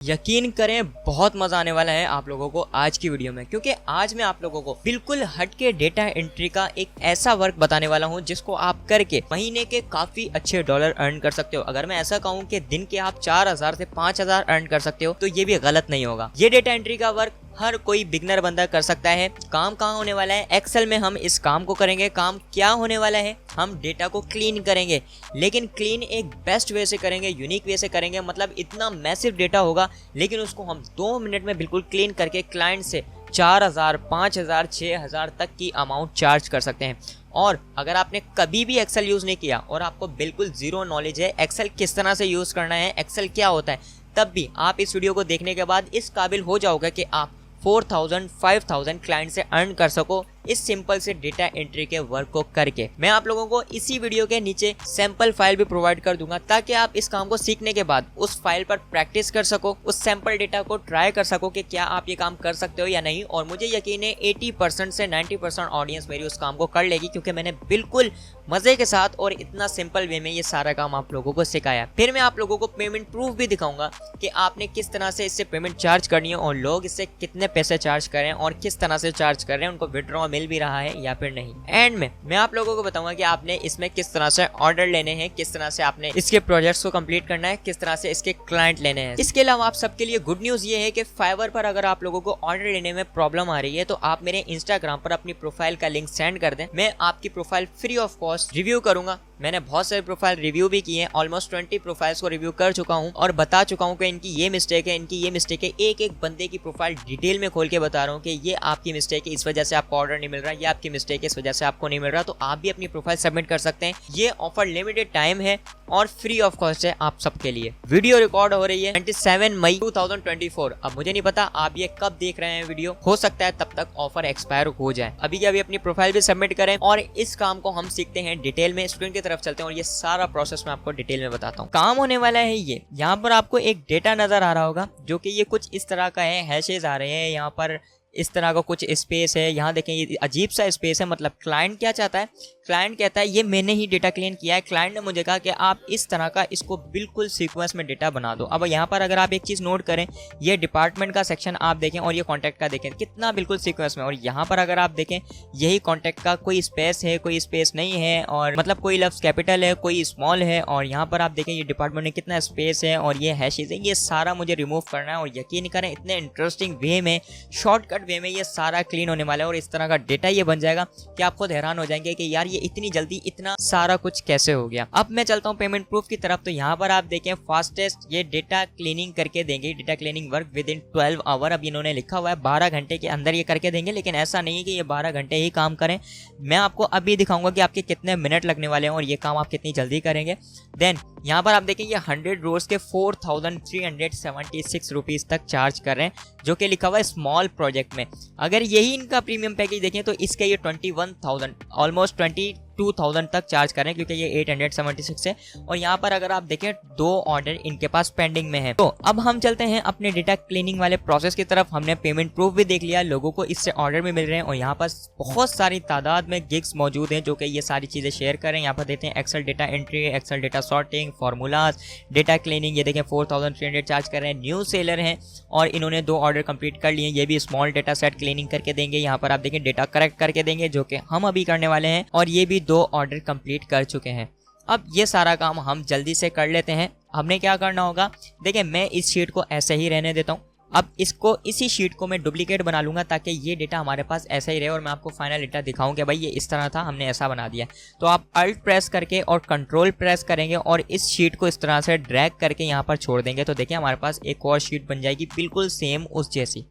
यकीन करें बहुत मजा आने वाला है आप लोगों को आज की वीडियो में, क्योंकि आज मैं आप लोगों को बिल्कुल हटके डेटा एंट्री का एक ऐसा वर्क बताने वाला हूं जिसको आप करके महीने के काफी अच्छे डॉलर अर्न कर सकते हो। अगर मैं ऐसा कहूं कि दिन के आप 4000 से 5000 अर्न कर सकते हो तो ये भी गलत नहीं होगा। ये डेटा एंट्री का वर्क हर कोई बिगनर बंदा कर सकता है। काम कहाँ होने वाला है? एक्सेल में हम इस काम को करेंगे। काम क्या होने वाला है? हम डेटा को क्लीन करेंगे, लेकिन क्लीन एक बेस्ट वे से करेंगे, यूनिक वे से करेंगे। मतलब इतना मैसिव डेटा होगा लेकिन उसको हम 2 मिनट में बिल्कुल क्लीन करके क्लाइंट से 4000, 5000, 6000 तक की अमाउंट चार्ज कर सकते हैं। और अगर आपने कभी भी एक्सेल यूज़ नहीं किया और आपको बिल्कुल जीरो नॉलेज है एक्सेल किस तरह से यूज़ करना है, एक्सेल क्या होता है, तब भी आप इस वीडियो को देखने के बाद इस काबिल हो जाओगे कि आप 4000, 5000 क्लाइंट से अर्न कर सको इस सिंपल से डेटा एंट्री के वर्क को करके। मैं आप लोगों को इसी वीडियो के नीचे सैंपल फाइल भी प्रोवाइड कर दूंगा ताकि आप इस काम को सीखने के बाद उस फाइल पर प्रैक्टिस कर सको, उस सैंपल डेटा को ट्राई कर सको कि क्या आप ये काम कर सकते हो या नहीं। और मुझे यकीन है 80% से 90% ऑडियंस मेरी उस काम को कर लेगी, क्योंकि मैंने बिल्कुल मजे के साथ और इतना सिंपल वे में ये सारा काम आप लोगों को सिखाया। फिर मैं आप लोगों को पेमेंट प्रूफ भी दिखाऊंगा कि आपने किस तरह से इससे पेमेंट चार्ज करनी है और लोग इससे कितने पैसे चार्ज कर रहे हैं और किस तरह से चार्ज कर रहे हैं, उनको विड्रॉ मिल भी रहा है या फिर नहीं। एंड में मैं आप लोगों को बताऊंगा कि आपने इसमें किस तरह से ऑर्डर लेने हैं, किस तरह से आपने इसके प्रोजेक्ट्स को कंप्लीट करना है, किस तरह से इसके क्लाइंट लेने हैं। इसके अलावा आप सबके लिए गुड न्यूज ये है कि फाइवर पर अगर आप लोगों को ऑर्डर लेने में प्रॉब्लम आ रही है तो आप मेरे इंस्टाग्राम पर अपनी प्रोफाइल का लिंक सेंड कर दें। मैं आपकी profile free of cost review करूंगा। मैंने बहुत सारे प्रोफाइल रिव्यू भी किए हैं, ऑलमोस्ट 20 प्रोफाइल्स को रिव्यू कर चुका हूं और बता चुका हूं कि इनकी ये मिस्टेक है, इनकी ये मिस्टेक है। एक एक बंदे की प्रोफाइल डिटेल में खोल के बता रहा हूं कि ये आपकी मिस्टेक है, इस वजह से आपको ऑर्डर नहीं मिल रहा, ये आपकी मिस्टेक है, इस वजह से आपको नहीं मिल रहा। तो आप भी अपनी प्रोफाइल सबमिट कर सकते हैं। ये ऑफर लिमिटेड टाइम है और फ्री ऑफ कॉस्ट है आप सबके लिए। वीडियो रिकॉर्ड हो रही है 27 मई 2024। अब मुझे नहीं पता आप ये कब देख रहे हैं वीडियो, हो सकता है तब तक ऑफर एक्सपायर हो जाए। अभी के अभी अपनी प्रोफाइल भी सबमिट करें और इस काम को हम सीखते हैं डिटेल में। स्क्रीन की तरफ चलते हैं और ये सारा प्रोसेस मैं आपको डिटेल में बताता हूँ। काम होने वाला है ये, यहाँ पर आपको एक डेटा नजर आ रहा होगा जो कि ये कुछ इस तरह का है, हैशेज आ रहे हैं, यहाँ पर इस तरह का कुछ स्पेस है। यहाँ देखें ये अजीब सा स्पेस है। मतलब क्लाइंट क्या चाहता है? क्लाइंट कहता है ये मैंने ही डेटा क्लीन किया है। क्लाइंट ने मुझे कहा कि आप इस तरह का इसको बिल्कुल सीक्वेंस में डेटा बना दो। अब यहाँ पर अगर आप एक चीज़ नोट करें, ये डिपार्टमेंट का सेक्शन आप देखें और ये कॉन्टैक्ट का देखें, कितना बिल्कुल सीक्वेंस में। और यहाँ पर अगर आप देखें यही कॉन्टैक्ट का कोई स्पेस है, कोई स्पेस नहीं है, और मतलब कोई लफ्ज़ कैपिटल है, कोई स्मॉल है। और यहाँ पर आप देखें ये डिपार्टमेंट में कितना स्पेस है और ये हैशेज है। ये सारा मुझे रिमूव करना है और यकीन करें इतने इंटरेस्टिंग वे में, शॉर्टकट वे में ये सारा क्लीन होने वाला है और इस तरह का डेटा ये बन जाएगा कि आप खुद हैरान हो जाएंगे कि यार ये इतनी जल्दी इतना सारा कुछ कैसे हो गया। अब मैं चलता हूँ पेमेंट प्रूफ की तरफ। तो यहाँ पर आप देखें फास्टेस्ट ये डेटा क्लीनिंग करके देंगे, data cleaning work within 12 hour. अब इन्होंने लिखा हुआ है 12 घंटे के अंदर ये करके देंगे, लेकिन ऐसा नहीं है कि ये 12 घंटे ही काम करें। मैं आपको अभी दिखाऊंगा कि आपके कितने मिनट लगने वाले हैं और ये काम आप कितनी जल्दी करेंगे। देन यहाँ पर आप देखें ये 100 रोज के 4376 रुपीज़ तक चार्ज कर रहे हैं, जो कि लिखा हुआ है स्मॉल प्रोजेक्ट में। अगर यही इनका प्रीमियम पैकेज देखें तो इसके ये 21,000 ऑलमोस्ट 22,000 तक चार्ज करें, क्योंकि ये 876 है। और यहाँ पर अगर आप देखें 2 ऑर्डर इनके पास पेंडिंग में है। तो अब हम चलते हैं अपने डेटा क्लीनिंग वाले प्रोसेस की तरफ। हमने पेमेंट प्रूफ भी देख लिया, लोगों को इससे ऑर्डर भी मिल रहे हैं और यहाँ पर बहुत सारी तादाद में गिग्स मौजूद हैं जो कि ये सारी चीज़ें शेयर करें। यहाँ पर देते हैं Excel data entry, Excel data sorting, formulas, data cleaning. ये देखें 4300 चार्ज कर रहे हैं। न्यू सेलर हैं और इन्होंने 2 ऑर्डर कंप्लीट कर लिए। ये भी स्मॉल डेटा सेट क्लीनिंग करके देंगे। यहाँ पर आप देखें डेटा करेक्ट करके देंगे, जो कि हम अभी करने वाले हैं, और ये भी 2 ऑर्डर कंप्लीट कर चुके हैं। अब ये सारा काम हम जल्दी से कर लेते हैं। हमने क्या करना होगा, देखिए मैं इस शीट को ऐसे ही रहने देता हूँ। अब इसको इसी शीट को मैं डुप्लीकेट बना लूँगा ताकि ये डेटा हमारे पास ऐसा ही रहे और मैं आपको फाइनल डेटा दिखाऊं कि भाई ये इस तरह था, हमने ऐसा बना दिया। तो आप अल्ट प्रेस करके और कंट्रोल प्रेस करेंगे और इस शीट को इस तरह से ड्रैग करके यहाँ पर छोड़ देंगे। तो देखिए हमारे पास एक और शीट बन जाएगी बिल्कुल सेम उस जैसी।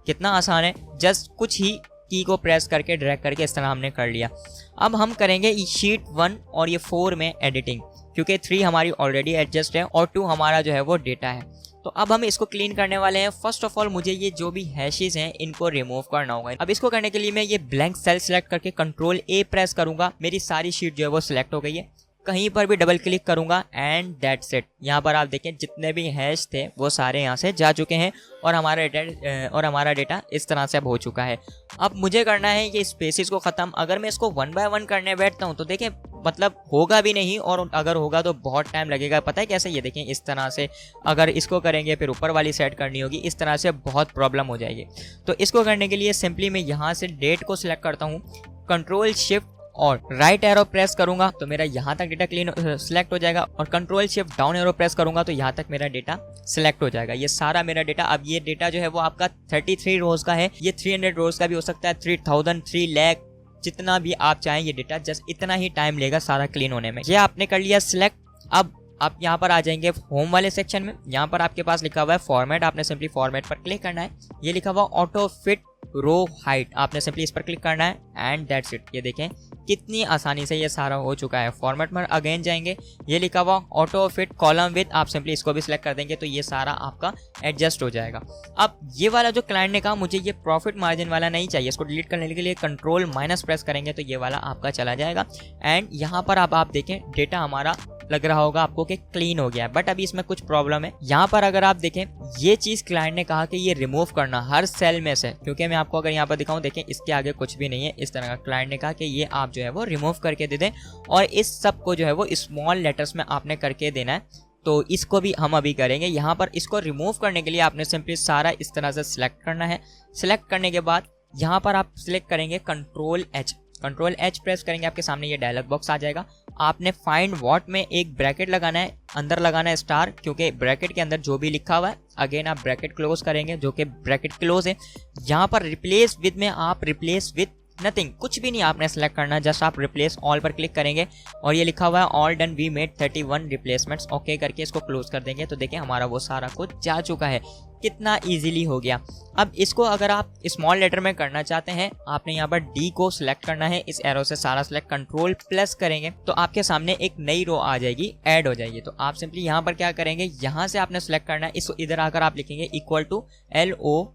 कितना आसान है, जस्ट कुछ ही की को प्रेस करके ड्रैग करके इस तरह हमने कर लिया। अब हम करेंगे शीट 1 और ये 4 में एडिटिंग, क्योंकि 3 हमारी ऑलरेडी एडजस्ट है और 2 हमारा जो है वो डेटा है। तो अब हम इसको क्लीन करने वाले हैं। फर्स्ट ऑफ ऑल मुझे ये जो भी हैशेस हैं इनको रिमूव करना होगा। अब इसको करने के लिए मैं ये ब्लैंक सेल सेलेक्ट करके कंट्रोल A प्रेस करूंगा। मेरी सारी शीट जो है वो सिलेक्ट हो गई है। कहीं पर भी डबल क्लिक करूंगा एंड दैट्स इट। यहाँ पर आप देखें जितने भी हैश थे वो सारे यहाँ से जा चुके हैं और हमारा डेटा इस तरह से अब हो चुका है। अब मुझे करना है ये स्पेसिस को ख़त्म। अगर मैं इसको 1 बाय 1 करने बैठता हूँ तो देखें मतलब होगा भी नहीं, और अगर होगा तो बहुत टाइम लगेगा। पता है कैसे? ये देखें, इस तरह से अगर इसको करेंगे फिर ऊपर वाली सेट करनी होगी, इस तरह से बहुत प्रॉब्लम हो जाएगी। तो इसको करने के लिए सिंपली मैं यहाँ से डेट को सिलेक्ट करता हूँ, कंट्रोल शिफ्ट और राइट एरो प्रेस करूंगा तो मेरा यहाँ तक डेटा क्लीन सिलेक्ट हो जाएगा, और control shift down arrow press करूंगा तो यहाँ तक मेरा डेटा सिलेक्ट हो जाएगा। ये सारा मेरा डेटा, अब ये डेटा जो है वो आपका 33 रोज का है, ये 300 रोज का भी हो सकता है, 3000, 3 लाख, जितना भी आप चाहें ये डेटा, जस्ट इतना ही टाइम लेगा सारा क्लीन होने में। ये आपने कर लिया सिलेक्ट। अब आप यहाँ पर आ जाएंगे होम वाले सेक्शन में, यहाँ पर आपके पास लिखा हुआ है फॉर्मेट, आपने सिंपली फॉर्मेट पर क्लिक करना है। ये लिखा हुआ ऑटो फिट रो हाइट, आपने सिंपली इस पर क्लिक करना है एंड दैट्स इट। ये देखें कितनी आसानी से ये सारा हो चुका है। फॉर्मेट में अगेन जाएंगे, ये लिखा हुआ ऑटो फिट कॉलम विथ, आप सिंपली इसको भी सिलेक्ट कर देंगे तो ये सारा आपका एडजस्ट हो जाएगा। अब ये वाला जो क्लाइंट ने कहा मुझे ये प्रॉफिट मार्जिन वाला नहीं चाहिए, इसको डिलीट करने के लिए कंट्रोल माइनस प्रेस करेंगे तो ये वाला आपका चला जाएगा। एंड यहाँ पर अब आप देखें डेटा हमारा लग रहा होगा आपको कि क्लीन हो गया है, बट अभी इसमें कुछ प्रॉब्लम है। यहाँ पर अगर आप देखें ये चीज क्लाइंट ने कहा कि ये रिमूव करना हर सेल में से, क्योंकि मैं आपको अगर यहाँ पर दिखाऊं, देखें इसके आगे कुछ भी नहीं है इस तरह का। क्लाइंट ने कहा कि ये आप जो है वो रिमूव करके दे दें, और इस सब को जो है वो स्मॉल लेटर्स में आपने करके देना है। तो इसको भी हम अभी करेंगे। यहाँ पर इसको रिमूव करने के लिए आपने सिंपली सारा इस तरह से सिलेक्ट करना है। सिलेक्ट करने के बाद यहाँ पर आप सिलेक्ट करेंगे control H, control H press करेंगे, आपके सामने ये डायलॉग बॉक्स आ जाएगा। आपने फाइंड व्हाट में एक ब्रैकेट लगाना है, अंदर लगाना है स्टार, क्योंकि ब्रैकेट के अंदर जो भी लिखा हुआ है, अगेन आप ब्रैकेट क्लोज करेंगे जो कि ब्रैकेट क्लोज है। यहाँ पर रिप्लेस विद में आप रिप्लेस विद नथिंग, कुछ भी नहीं आपने सेलेक्ट करना, जस्ट आप रिप्लेस ऑल पर क्लिक करेंगे और ये लिखा हुआ है all done we made 31 replacements, okay करके इसको क्लोज कर देंगे तो देखिए हमारा वो सारा कुछ जा चुका है। कितना इजीली हो गया। अब इसको अगर आप स्मॉल लेटर में करना चाहते हैं, आपने यहाँ पर डी को सिलेक्ट करना है, इस एरो से सारा सिलेक्ट, कंट्रोल प्लस करेंगे तो आपके सामने एक नई रो आ जाएगी, ऐड हो जाएगी। तो आप सिंपली यहाँ पर क्या करेंगे, यहाँ से आपने सिलेक्ट करना है, इसको इधर आकर आप लिखेंगे इक्वल टू LOWER।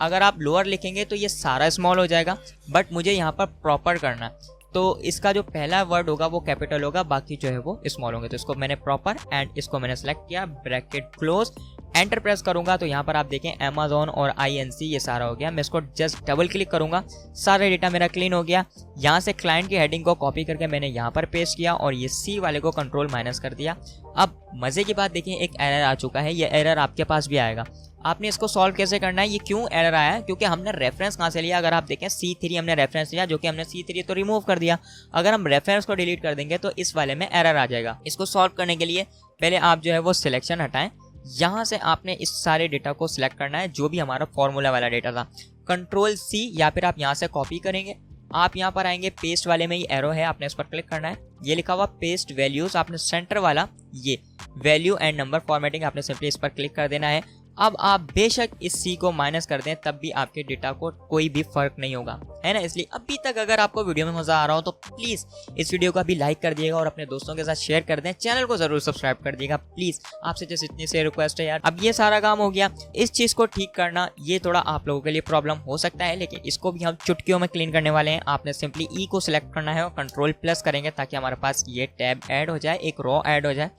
अगर आप लोअर लिखेंगे तो ये सारा स्मॉल हो जाएगा, बट मुझे यहाँ पर प्रॉपर करना है तो इसका जो पहला वर्ड होगा वो कैपिटल होगा, बाकी जो है वो स्मॉल होंगे। तो इसको मैंने प्रॉपर एंड इसको मैंने सेलेक्ट किया, ब्रैकेट क्लोज, एंटर प्रेस करूंगा तो यहाँ पर आप देखें अमेज़न और INC ये सारा हो गया। मैं इसको जस्ट डबल क्लिक करूंगा, सारा डेटा मेरा क्लीन हो गया। यहाँ से क्लाइंट की हेडिंग को कॉपी करके मैंने यहाँ पर पेस्ट किया और ये C वाले को कंट्रोल माइनस कर दिया। अब मजे की बात देखिए, एक एरर आ चुका है, ये एरर आपके पास भी आएगा। आपने इसको सॉल्व कैसे करना है, ये क्यों एरर आया है, क्योंकि हमने रेफरेंस कहाँ से लिया, अगर आप देखें C3 हमने रेफरेंस लिया, जो कि हमने C3 तो रिमूव कर दिया। अगर हम रेफरेंस को डिलीट कर देंगे तो इस वाले में एरर आ जाएगा। इसको सॉल्व करने के लिए पहले आप जो है वो सिलेक्शन हटाएं, यहाँ से आपने इस सारे डेटा को सिलेक्ट करना है जो भी हमारा फॉर्मूला वाला डेटा था, कंट्रोल C या फिर आप यहाँ से कॉपी करेंगे। आप यहाँ पर आएंगे, पेस्ट वाले में ये एरो है, आपने इस पर क्लिक करना है, ये लिखा हुआ पेस्ट वैल्यूज, आपने सेंटर वाला ये वैल्यू एंड नंबर फॉर्मेटिंग आपने सिंपली इस पर क्लिक कर देना है। अब आप बेशक इस C को माइनस कर दें तब भी आपके डेटा को कोई भी फर्क नहीं होगा, है ना। इसलिए अभी तक अगर आपको वीडियो में मजा आ रहा हो तो प्लीज इस वीडियो को अभी लाइक कर दिएगा और अपने दोस्तों के साथ शेयर कर दें, चैनल को जरूर सब्सक्राइब कर दिएगा प्लीज, आपसे जैसे इतनी से रिक्वेस्ट है यार। अब ये सारा काम हो गया, इस चीज को ठीक करना ये थोड़ा आप लोगों के लिए प्रॉब्लम हो सकता है, लेकिन इसको भी हम चुटकियों में क्लीन करने वाले हैं। आपने सिंपली E को सिलेक्ट करना है और कंट्रोल प्लस करेंगे ताकि हमारे पास ये टैब ऐड हो जाए, एक रो ऐड हो जाए।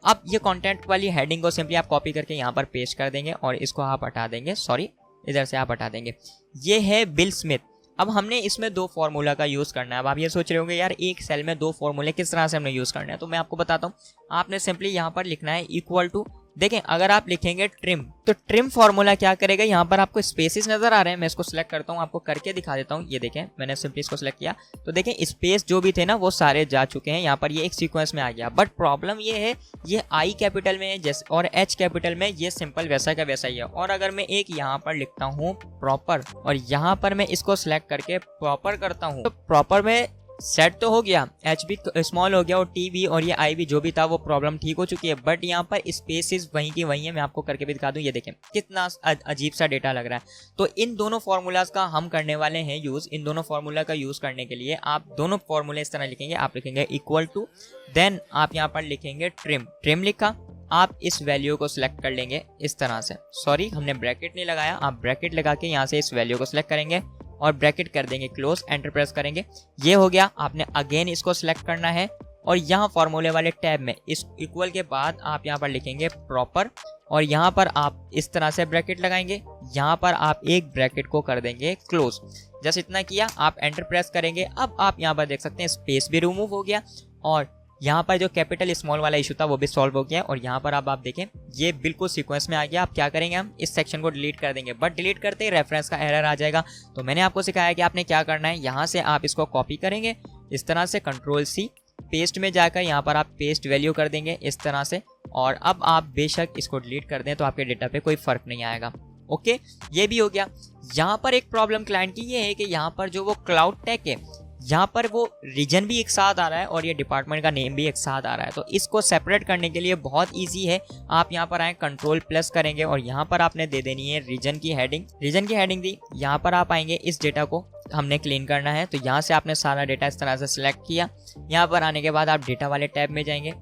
अब ये कंटेंट वाली हेडिंग को सिंपली आप कॉपी करके यहाँ पर पेस्ट कर देंगे और इसको आप हटा देंगे, सॉरी इधर से आप हटा देंगे। ये है बिल स्मिथ। अब हमने इसमें 2 फॉर्मूला का यूज़ करना है। अब आप ये सोच रहे होंगे यार एक सेल में 2 फॉर्मूले किस तरह से हमने यूज़ करना है, तो मैं आपको बताता हूँ। आपने सिंपली यहाँ पर लिखना है इक्वल टू, देखें अगर आप लिखेंगे ट्रिम तो ट्रिम फॉर्मूला क्या करेगा, यहाँ पर आपको स्पेसेस नजर आ रहे हैं, मैं इसको सिलेक्ट करता हूँ, आपको करके दिखा देता हूँ। ये देखें मैंने सिंपली इसको सिलेक्ट किया तो देखें स्पेस जो भी थे ना वो सारे जा चुके हैं, यहाँ पर ये एक सीक्वेंस में आ गया। बट प्रॉब्लम ये है, ये I कैपिटल में जैसे और H कैपिटल में, ये सिंपल वैसा का वैसा ही है। और अगर मैं एक यहाँ पर लिखता हूँ प्रॉपर और यहाँ पर मैं इसको सिलेक्ट करके प्रॉपर करता हूँ तो प्रॉपर में सेट तो हो गया, H भी स्मॉल हो गया और T भी और ये I भी जो भी था वो प्रॉब्लम ठीक हो चुकी है। बट यहाँ पर स्पेसिस वहीं की वहीं है, मैं आपको करके भी दिखा दूँ। ये देखें कितना अजीब सा डेटा लग रहा है। तो इन दोनों फार्मूलाज का हम करने वाले हैं यूज़। इन दोनों फार्मूला का यूज़ करने के लिए आप दोनों फार्मूले इस तरह लिखेंगे, आप लिखेंगे इक्वल टू, देन आप यहाँ पर लिखेंगे ट्रिम। ट्रिम लिखा, आप इस वैल्यू को सिलेक्ट कर लेंगे इस तरह से, सॉरी हमने ब्रैकेट नहीं लगाया, आप ब्रैकेट लगा के यहाँ से इस वैल्यू को सिलेक्ट करेंगे और ब्रैकेट कर देंगे क्लोज, एंटर प्रेस करेंगे। ये हो गया। आपने अगेन इसको सिलेक्ट करना है और यहाँ फॉर्मूले वाले टैब में इस इक्वल के बाद आप यहाँ पर लिखेंगे प्रॉपर और यहाँ पर आप इस तरह से ब्रैकेट लगाएंगे, यहाँ पर आप एक ब्रैकेट को कर देंगे क्लोज। जस्ट इतना किया, आप एंटर प्रेस करेंगे। अब आप यहाँ पर देख सकते हैं स्पेस भी रिमूव हो गया और यहाँ पर जो कैपिटल स्मॉल वाला इशू था वो भी सॉल्व हो गया। और यहाँ पर अब आप देखें ये बिल्कुल सीक्वेंस में आ गया। आप क्या करेंगे, हम इस सेक्शन को डिलीट कर देंगे, बट डिलीट करते ही रेफरेंस का एरर आ जाएगा। तो मैंने आपको सिखाया कि आपने क्या करना है, यहाँ से आप इसको कॉपी करेंगे इस तरह से, Ctrl+C, पेस्ट में जाकर यहाँ पर आप पेस्ट वैल्यू कर देंगे इस तरह से। और अब आप बेशक इसको डिलीट कर दें तो आपके डेटा पे कोई फर्क नहीं आएगा। ओके, ये भी हो गया। यहाँ पर एक प्रॉब्लम क्लाइंट की ये है कि यहाँ पर जो वो क्लाउड टैग है, यहाँ पर वो रीजन भी एक साथ आ रहा है और ये डिपार्टमेंट का नेम भी एक साथ आ रहा है। तो इसको सेपरेट करने के लिए बहुत इजी है, आप यहाँ पर आए, Ctrl+ करेंगे और यहाँ पर आपने दे देनी है रीजन की हेडिंग। रीजन की हेडिंग दी, यहाँ पर आप आएंगे, इस डेटा को हमने क्लीन करना है। तो यहाँ से आपने सारा डेटा इस तरह से सिलेक्ट किया। यहाँ पर आने के बाद आप डेटा वाले टैब में जाएंगे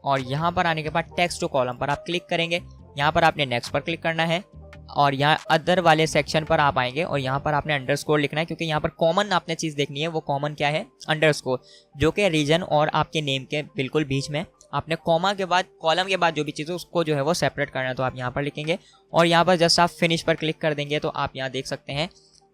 और यहाँ पर आने के बाद टेक्स्ट टू कॉलम पर आप क्लिक करेंगे। यहाँ पर आपने नेक्स्ट पर क्लिक करना है और यहाँ अदर वाले सेक्शन पर आप आएंगे और यहाँ पर आपने अंडरस्कोर लिखना है, क्योंकि यहाँ पर कॉमन आपने चीज़ देखनी है। वो कॉमन क्या है, अंडरस्कोर, जो कि रीजन और आपके नेम के बिल्कुल बीच में आपने कॉमा के बाद, कॉलम के बाद जो भी चीज़ है उसको जो है वो सेपरेट करना है। तो आप यहाँ पर लिखेंगे और यहाँ पर जस्ट आप फिनिश पर क्लिक कर देंगे तो आप यहाँ देख सकते हैं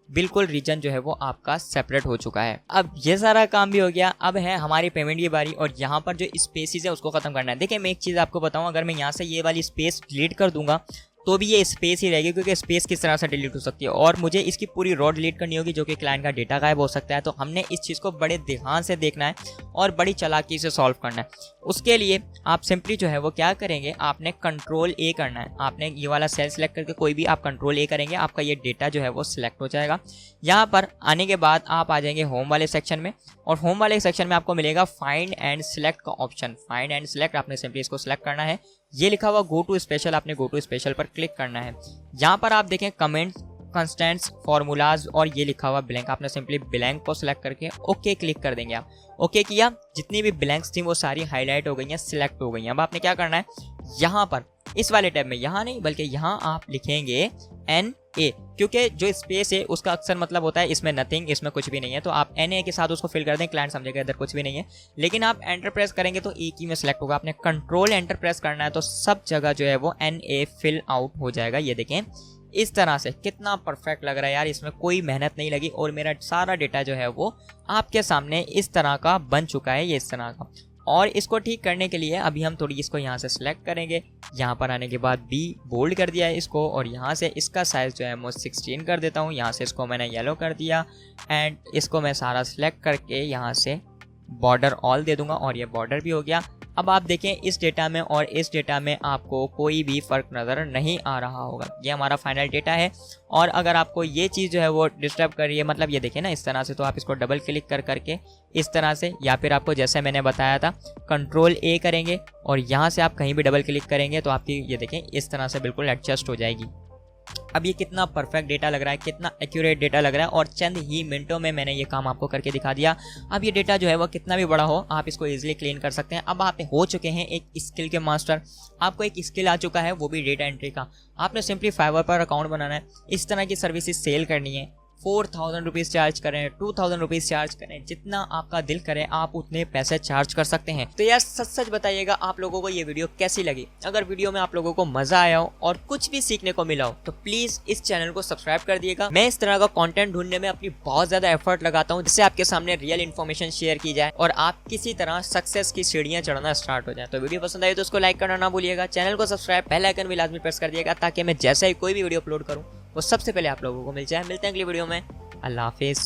बिल्कुल रीजन जो है वो आपका सेपरेट हो चुका है। अब ये सारा काम भी हो गया, अब है हमारी पेमेंट की बारी और यहाँ पर जो स्पेसेस है उसको खत्म करना है। देखिए मैं एक चीज़ आपको बताऊँ, अगर मैं यहाँ से ये वाली स्पेस डिलीट कर दूंगा तो भी ये स्पेस ही रहेगी, क्योंकि स्पेस किस तरह से डिलीट हो सकती है और मुझे इसकी पूरी रो डिलीट करनी होगी, जो कि क्लाइंट का डेटा गायब हो सकता है। तो हमने इस चीज़ को बड़े ध्यान से देखना है और बड़ी चालाकी से सॉल्व करना है। उसके लिए आप सिंपली जो है वो क्या करेंगे, आपने Ctrl+A करना है। आपने ये वाला सेल सेलेक्ट करके कोई भी आप Ctrl+A करेंगे, आपका ये डेटा जो है वो सिलेक्ट हो जाएगा। यहाँ पर आने के बाद आप आ जाएंगे होम वाले सेक्शन में और होम वाले सेक्शन में आपको मिलेगा फाइंड एंड सिलेक्ट का ऑप्शन। फाइंड एंड सिलेक्ट, आपने सिंपली इसको सिलेक्ट करना है। ये लिखा हुआ गो टू स्पेशल, आपने गो टू स्पेशल पर क्लिक करना है। यहाँ पर आप देखें कमेंट, कंस्टेंट्स, फार्मूलाज और ये लिखा हुआ ब्लैंक, आपने सिंपली ब्लैंक को सिलेक्ट करके ओके क्लिक कर देंगे। आप ओके किया, जितनी भी ब्लैंक्स थी वो सारी हाईलाइट हो गई हैं, सिलेक्ट हो गई हैं। अब आपने क्या करना है, यहाँ पर इस वाले टैब में, यहाँ नहीं बल्कि यहाँ आप लिखेंगे NA, क्योंकि जो स्पेस है उसका अक्सर मतलब होता है इसमें नथिंग, इसमें कुछ भी नहीं है। तो आप NA के साथ उसको फिल कर दें, क्लाइंट समझेगा इधर कुछ भी नहीं है। लेकिन आप एंटर प्रेस करेंगे तो एक ही में सिलेक्ट होगा। आपने कंट्रोल एंटर प्रेस करना है तो सब जगह जो है वो NA फिल आउट हो जाएगा। ये देखें इस तरह से, कितना परफेक्ट लग रहा है यार, इसमें कोई मेहनत नहीं लगी और मेरा सारा डेटा जो है वो आपके सामने इस तरह का बन चुका है, ये इस तरह का। और इसको ठीक करने के लिए अभी हम थोड़ी इसको यहाँ से सिलेक्ट करेंगे। यहाँ पर आने के बाद B बोल्ड कर दिया है इसको और यहाँ से इसका साइज़ जो है मैं 16 कर देता हूँ। यहाँ से इसको मैंने येलो कर दिया एंड इसको मैं सारा सिलेक्ट करके यहाँ से बॉर्डर ऑल दे दूंगा और ये बॉर्डर भी हो गया। अब आप देखें इस डेटा में और इस डेटा में आपको कोई भी फ़र्क नज़र नहीं आ रहा होगा। ये हमारा फाइनल डेटा है और अगर आपको ये चीज़ जो है वो डिस्टर्ब कर रही है, मतलब ये देखें ना इस तरह से, तो आप इसको डबल क्लिक कर करके इस तरह से, या फिर आपको जैसे मैंने बताया था Ctrl+A करेंगे और यहाँ से आप कहीं भी डबल क्लिक करेंगे तो आपकी ये देखें इस तरह से बिल्कुल एडजस्ट हो जाएगी। अब ये कितना परफेक्ट डेटा लग रहा है, कितना एक्यूरेट डेटा लग रहा है और चंद ही मिनटों में मैंने ये काम आपको करके दिखा दिया। अब ये डेटा जो है वो कितना भी बड़ा हो आप इसको इजीली क्लीन कर सकते हैं। अब आप हो चुके हैं एक स्किल के मास्टर, आपको एक स्किल आ चुका है वो भी डेटा एंट्री का। आपने सिंपली फाइवर पर अकाउंट बनाना है, इस तरह की सर्विसेज सेल करनी है, 4000 रुपीज़ चार्ज करें, 2000 रुपीज़ चार्ज करें, जितना आपका दिल करे आप उतने पैसे चार्ज कर सकते हैं। तो यार सच सच बताइएगा आप लोगों को ये वीडियो कैसी लगी। अगर वीडियो में आप लोगों को मजा आया हो और कुछ भी सीखने को मिला हो तो प्लीज इस चैनल को सब्सक्राइब कर दिएगा। मैं इस तरह का कंटेंट ढूंढने में अपनी बहुत ज्यादा एफर्ट लगाता हूँ, जिससे आपके सामने रियल इन्फॉर्मेशन शेयर की जाए और आप किसी तरह सक्सेस की सीढ़ियां चढ़ना स्टार्ट हो जाए। तो वीडियो पसंद आई तो उसको लाइक करना ना भूलिएगा, चैनल को सब्सक्राइब, बेल आइकन भी लाजमी प्रेस कर दिएगा ताकि मैं जैसे ही कोई भी वीडियो अपलोड करूँ वो सबसे पहले आप लोगों को मिल जाए। मिलते हैं अगली वीडियो में, अल्लाह हाफिज़।